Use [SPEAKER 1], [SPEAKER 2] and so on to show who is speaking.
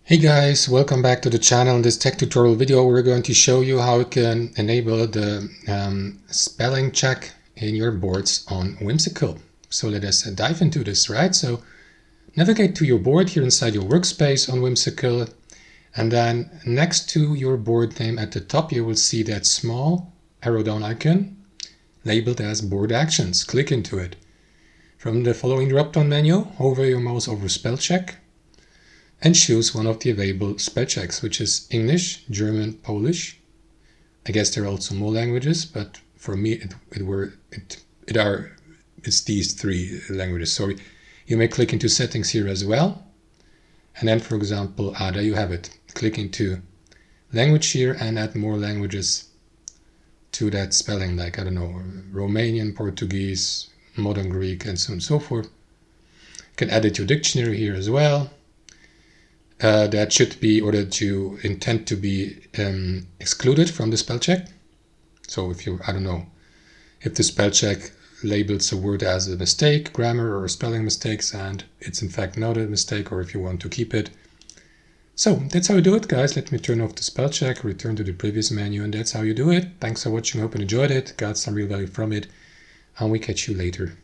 [SPEAKER 1] Hey guys, welcome back to the channel. In this tech tutorial video we're going to show you how you can enable the spelling check in your boards on Whimsical. So let us dive into this, right? So navigate to your board here inside your workspace on Whimsical, and then next to your board name at the top you will see that small arrow down icon labeled as Board Actions. Click into it. From the following drop-down menu, hover your mouse over spell check and choose one of the available spell checks, which is English, German, Polish. I guess there are also more languages, but for me it's these three languages. Sorry. You may click into settings here as well. And then, for example, there you have it. Click into language here and add more languages to that spelling, like, I don't know, Romanian, Portuguese, Modern Greek, and so on and so forth. You can add it to your dictionary here as well. That should be, or that you intend to be excluded from the spell check. So if you, I don't know, if the spell check labels a word as a mistake, grammar or spelling mistakes, and it's in fact not a mistake, or if you want to keep it. So that's how you do it, guys. Let me turn off the spell check, return to the previous menu, and that's how you do it. Thanks for watching. Hope you enjoyed it, got some real value from it, and we catch you later.